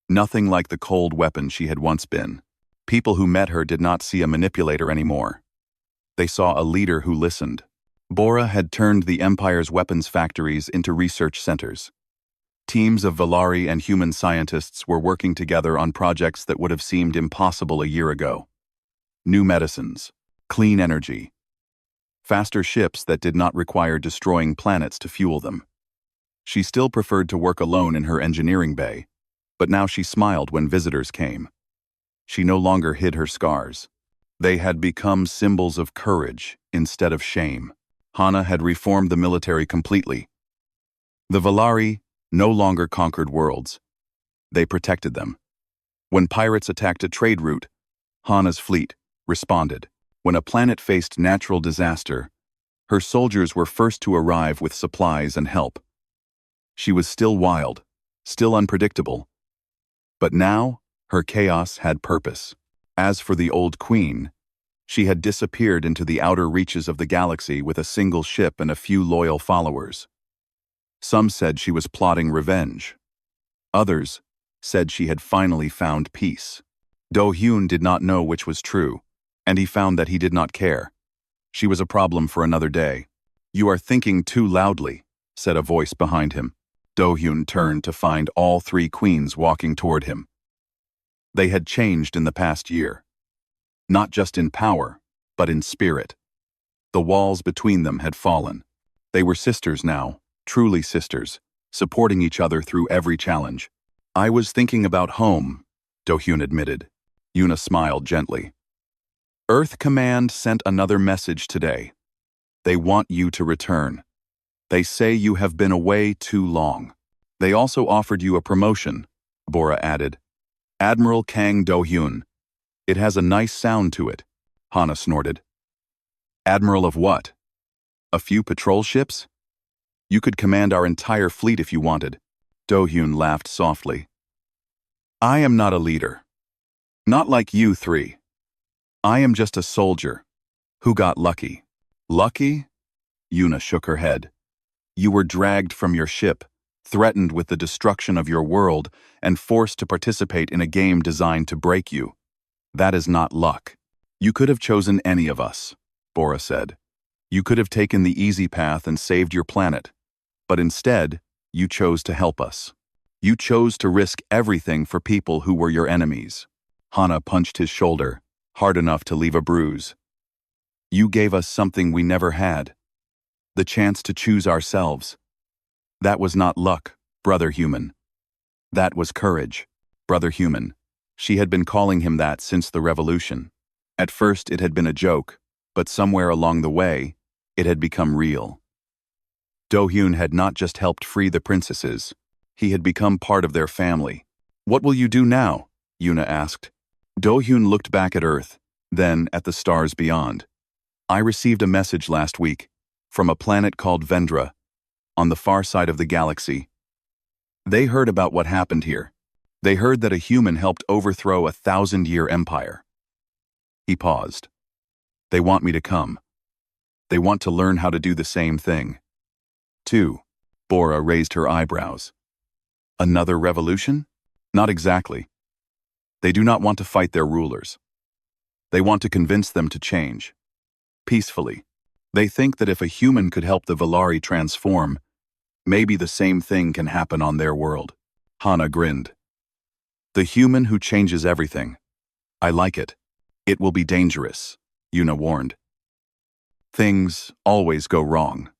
Nothing like the cold weapon she had once been. People who met her did not see a manipulator anymore. They saw a leader who listened. Bora had turned the Empire's weapons factories into research centers. Teams of Valari and human scientists were working together on projects that would have seemed impossible a year ago. New medicines, clean energy, faster ships that did not require destroying planets to fuel them. She still preferred to work alone in her engineering bay, but now she smiled when visitors came. She no longer hid her scars. They had become symbols of courage instead of shame. Hana had reformed the military completely. The Valari no longer conquered worlds. They protected them. When pirates attacked a trade route, Hana's fleet responded. When a planet faced natural disaster, her soldiers were first to arrive with supplies and help. She was still wild, still unpredictable. But now, her chaos had purpose. As for the old queen, she had disappeared into the outer reaches of the galaxy with a single ship and a few loyal followers. Some said she was plotting revenge. Others said she had finally found peace. Do-hyun did not know which was true, and he found that he did not care. She was a problem for another day. "You are thinking too loudly," said a voice behind him. Do-hyun turned to find all three queens walking toward him. They had changed in the past year. Not just in power, but in spirit. The walls between them had fallen. They were sisters now, truly sisters, supporting each other through every challenge. "I was thinking about home," Do-hyun admitted. Yuna smiled gently. "Earth Command sent another message today. They want you to return. They say you have been away too long. They also offered you a promotion," Bora added. "Admiral Kang Do-hyun. It has a nice sound to it," Hana snorted. "Admiral of what? A few patrol ships? You could command our entire fleet if you wanted." Do-hyun laughed softly. "I am not a leader. Not like you three. I am just a soldier who got lucky." "Lucky?" Yuna shook her head. "You were dragged from your ship, threatened with the destruction of your world, and forced to participate in a game designed to break you. That is not luck. You could have chosen any of us," Bora said. "You could have taken the easy path and saved your planet. But instead, you chose to help us. You chose to risk everything for people who were your enemies." Hana punched his shoulder, hard enough to leave a bruise. "You gave us something we never had. The chance to choose ourselves. That was not luck, brother human. That was courage, brother human." She had been calling him that since the revolution. At first it had been a joke, but somewhere along the way, it had become real. Do-hyun had not just helped free the princesses, he had become part of their family. "What will you do now?" Yuna asked. Do-hyun looked back at Earth, then at the stars beyond. "I received a message last week, from a planet called Vendra, on the far side of the galaxy. They heard about what happened here. They heard that a human helped overthrow a 1,000-year empire." He paused. "They want me to come. They want to learn how to do the same thing." "Too." Bora raised her eyebrows. "Another revolution?" "Not exactly. They do not want to fight their rulers. They want to convince them to change. Peacefully. They think that if a human could help the Valari transform, maybe the same thing can happen on their world." Hana grinned. "The human who changes everything. I like it. It will be dangerous," Yuna warned. "Things always go wrong."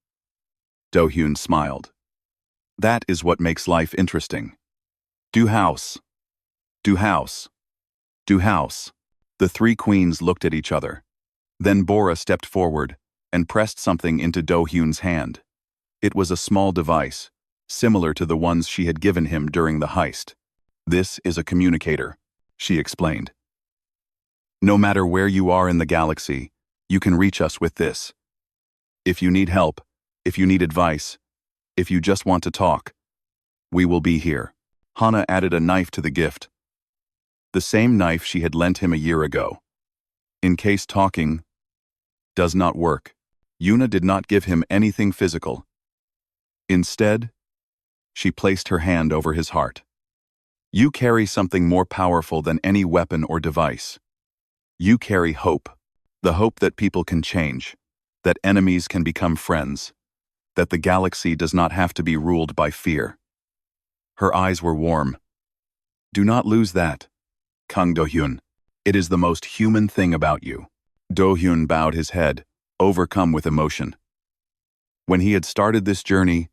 Do-hyun smiled. "That is what makes life interesting. Do house. Do house. Do house." The three queens looked at each other. Then Bora stepped forward and pressed something into Do-hyun's hand. It was a small device, similar to the ones she had given him during the heist. "This is a communicator," she explained. "No matter where you are in the galaxy, you can reach us with this. If you need help, if you need advice, if you just want to talk, we will be here." Hana added a knife to the gift. The same knife she had lent him a year ago. In case talking does not work, Yuna did not give him anything physical. Instead, she placed her hand over his heart. "You carry something more powerful than any weapon or device. You carry hope. The hope that people can change, that enemies can become friends, that the galaxy does not have to be ruled by fear." Her eyes were warm. "Do not lose that, Kang Do-hyun. It is the most human thing about you." Do-hyun bowed his head, overcome with emotion. When he had started this journey,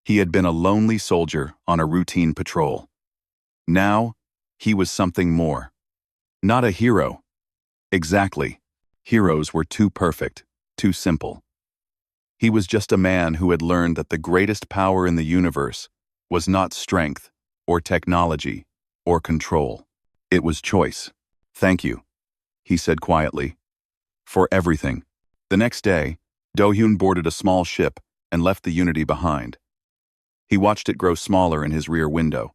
he had been a lonely soldier on a routine patrol. Now, he was something more. Not a hero. Exactly. Heroes were too perfect, too simple. He was just a man who had learned that the greatest power in the universe was not strength, or technology, or control. It was choice. "Thank you," he said quietly, "for everything." The next day, Do-hyun boarded a small ship and left the Unity behind. He watched it grow smaller in his rear window,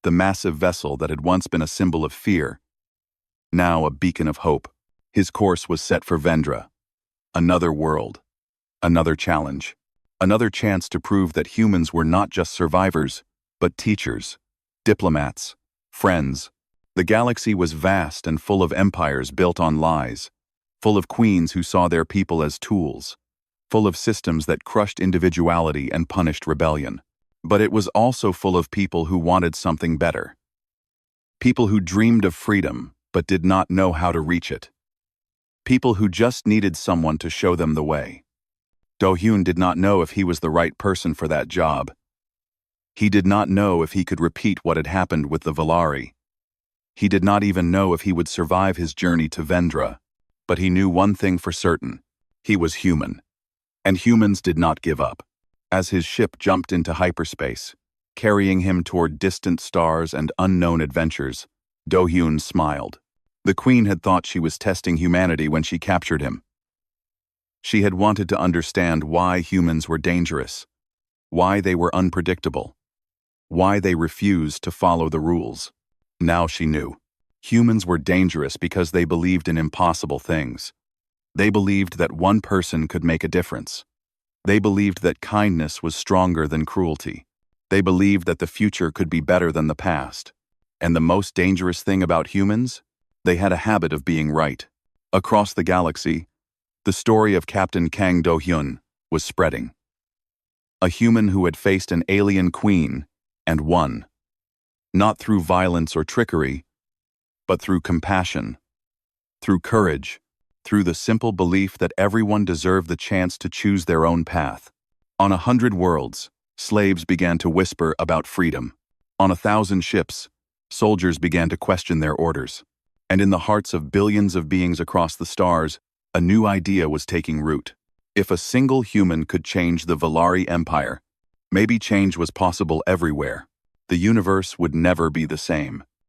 the massive vessel that had once been a symbol of fear, now a beacon of hope. His course was set for Vendra. Another world. Another challenge. Another chance to prove that humans were not just survivors, but teachers, diplomats, friends. The galaxy was vast and full of empires built on lies, full of queens who saw their people as tools, full of systems that crushed individuality and punished rebellion. But it was also full of people who wanted something better. People who dreamed of freedom, but did not know how to reach it. People who just needed someone to show them the way. Do-hyun did not know if he was the right person for that job. He did not know if he could repeat what had happened with the Valari. He did not even know if he would survive his journey to Vendra. But he knew one thing for certain. He was human. And humans did not give up. As his ship jumped into hyperspace, carrying him toward distant stars and unknown adventures, Do-hyun smiled. The Queen had thought she was testing humanity when she captured him. She had wanted to understand why humans were dangerous, why they were unpredictable, why they refused to follow the rules. Now she knew. Humans were dangerous because they believed in impossible things. They believed that one person could make a difference. They believed that kindness was stronger than cruelty. They believed that the future could be better than the past. And the most dangerous thing about humans? They had a habit of being right. Across the galaxy, the story of Captain Kang Do-hyun was spreading. A human who had faced an alien queen and won. Not through violence or trickery, but through compassion, through courage, through the simple belief that everyone deserved the chance to choose their own path. On 100 worlds, slaves began to whisper about freedom. On 1,000 ships, soldiers began to question their orders. And in the hearts of billions of beings across the stars, a new idea was taking root. If a single human could change the Valari Empire, maybe change was possible everywhere. The universe would never be the same.